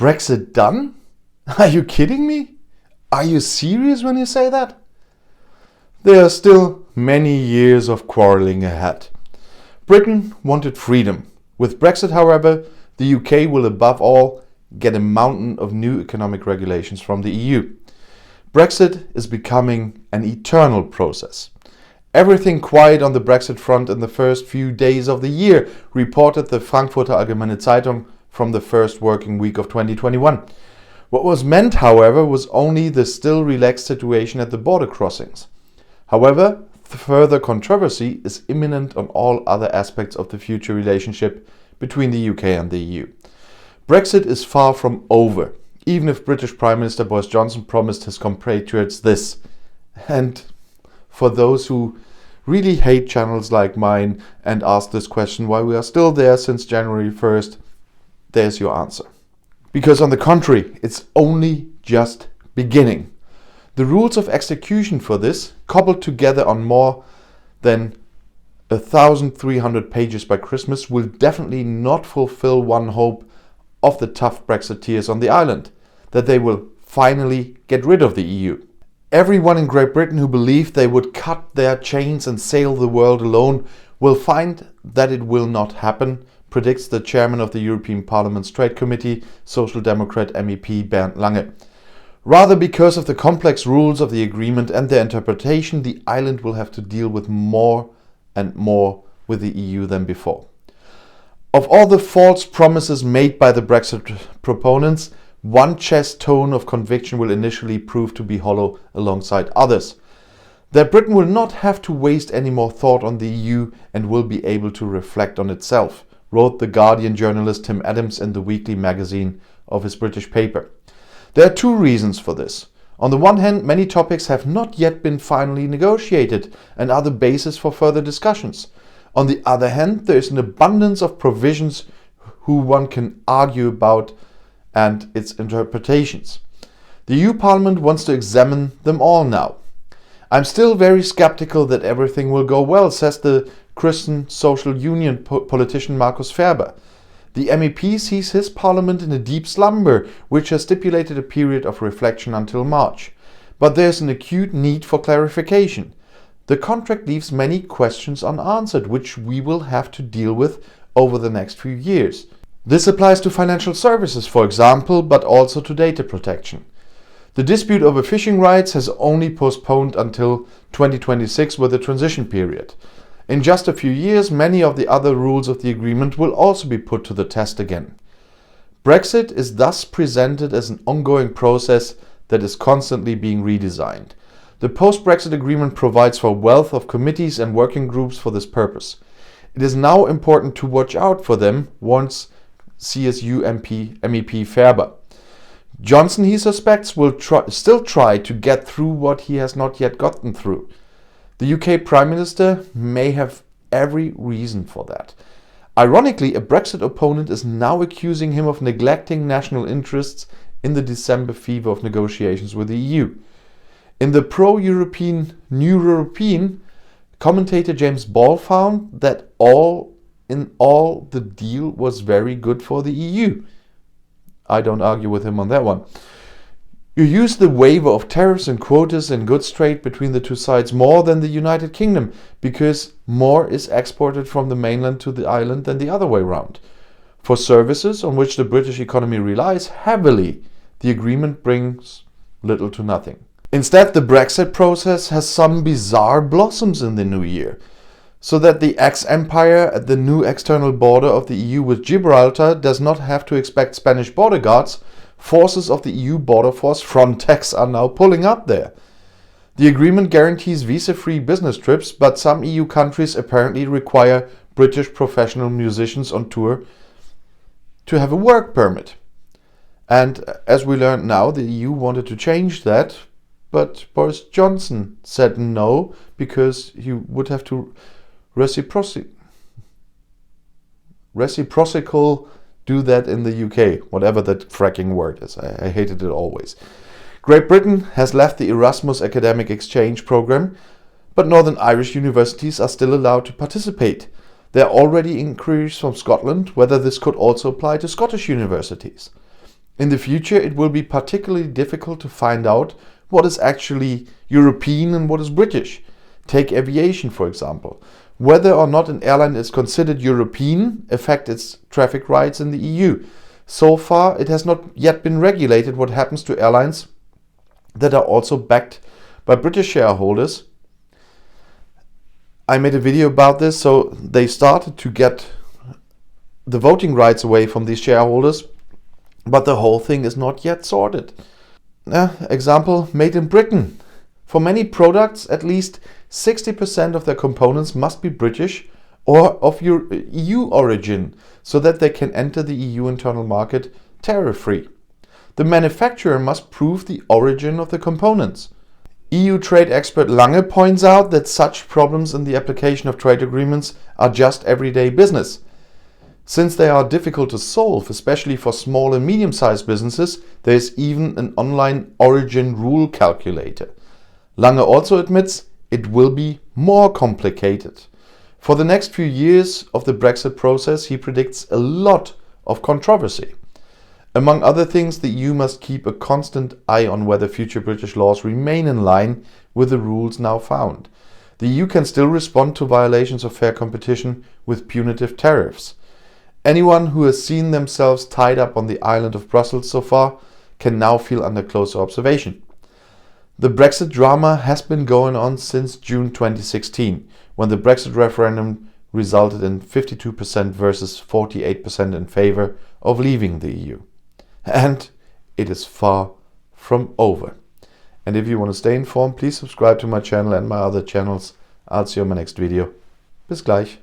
Brexit done? Are you kidding me? Are you serious when you say that? There are still many years of quarreling ahead. Britain wanted freedom. With Brexit, however, the UK will above all get a mountain of new economic regulations from the EU. Brexit is becoming an eternal process. Everything quiet on the Brexit front in the first few days of the year, reported the Frankfurter Allgemeine Zeitung from the first working week of 2021. What was meant, however, was only the still relaxed situation at the border crossings. However, further controversy is imminent on all other aspects of the future relationship between the UK and the EU. Brexit is far from over, even if British Prime Minister Boris Johnson promised his compatriots this. And for those who really hate channels like mine and ask this question why we are still there since January 1st, there's your answer. Because on the contrary, it's only just beginning. The rules of execution for this, cobbled together on more than 1,300 pages by Christmas, will definitely not fulfill one hope of the tough Brexiteers on the island, that they will finally get rid of the EU. Everyone in Great Britain who believed they would cut their chains and sail the world alone will find that it will not happen, predicts the chairman of the European Parliament's Trade Committee, Social Democrat MEP Bernd Lange. Rather, because of the complex rules of the agreement and their interpretation, the island will have to deal with more and more with the EU than before. Of all the false promises made by the Brexit proponents, one chest tone of conviction will initially prove to be hollow alongside others. That Britain will not have to waste any more thought on the EU and will be able to reflect on itself, wrote the Guardian journalist Tim Adams in the weekly magazine of his British paper. There are two reasons for this. On the one hand, many topics have not yet been finally negotiated and are the basis for further discussions. On the other hand, there is an abundance of provisions who one can argue about and its interpretations. The EU Parliament wants to examine them all now. I'm still very skeptical that everything will go well, says the Christian Social Union politician Markus Ferber. The MEP sees his parliament in a deep slumber, which has stipulated a period of reflection until March. But there's an acute need for clarification. The contract leaves many questions unanswered, which we will have to deal with over the next few years. This applies to financial services, for example, but also to data protection. The dispute over fishing rights has only postponed until 2026 with a transition period. In just a few years, many of the other rules of the agreement will also be put to the test again. Brexit is thus presented as an ongoing process that is constantly being redesigned. The post-Brexit agreement provides for a wealth of committees and working groups for this purpose. It is now important to watch out for them, warns CSU MEP Ferber. Johnson, he suspects, will still try to get through what he has not yet gotten through. The UK Prime Minister may have every reason for that. Ironically, a Brexit opponent is now accusing him of neglecting national interests in the December fever of negotiations with the EU. In the pro-European New European, commentator James Ball found that the deal was very good for the EU. I don't argue with him on that one. You use the waiver of tariffs and quotas and goods trade between the two sides more than the United Kingdom, because more is exported from the mainland to the island than the other way round. For services on which the British economy relies heavily, the agreement brings little to nothing. Instead, the Brexit process has some bizarre blossoms in the new year, so that the ex-empire at the new external border of the EU with Gibraltar does not have to expect Spanish border guards. Forces of the EU border force Frontex are now pulling up there. The agreement guarantees visa-free business trips, but some EU countries apparently require British professional musicians on tour to have a work permit. And as we learned now, the EU wanted to change that, but Boris Johnson said no, because he would have to reciprocal do that in the UK, whatever that fracking word is. I hated it always. Great Britain has left the Erasmus academic exchange program, but Northern Irish universities are still allowed to participate. There are already inquiries from Scotland whether this could also apply to Scottish universities. In the future, it will be particularly difficult to find out what is actually European and what is British. Take aviation, for example. Whether or not an airline is considered European affects its traffic rights in the EU. So far, it has not yet been regulated what happens to airlines that are also backed by British shareholders. I made a video about this, so they started to get the voting rights away from these shareholders, but the whole thing is not yet sorted. Example, made in Britain. For many products, at least 60% of their components must be British or of EU origin, so that they can enter the EU internal market tariff-free. The manufacturer must prove the origin of the components. EU trade expert Lange points out that such problems in the application of trade agreements are just everyday business. Since they are difficult to solve, especially for small and medium-sized businesses, there is even an online origin rule calculator. Lange also admits it will be more complicated. For the next few years of the Brexit process, he predicts a lot of controversy. Among other things, the EU must keep a constant eye on whether future British laws remain in line with the rules now found. The EU can still respond to violations of fair competition with punitive tariffs. Anyone who has seen themselves tied up on the island of Brussels so far can now feel under closer observation. The Brexit drama has been going on since June 2016, when the Brexit referendum resulted in 52% versus 48% in favor of leaving the EU. And it is far from over. And if you want to stay informed, please subscribe to my channel and my other channels. I'll see you in my next video. Bis gleich.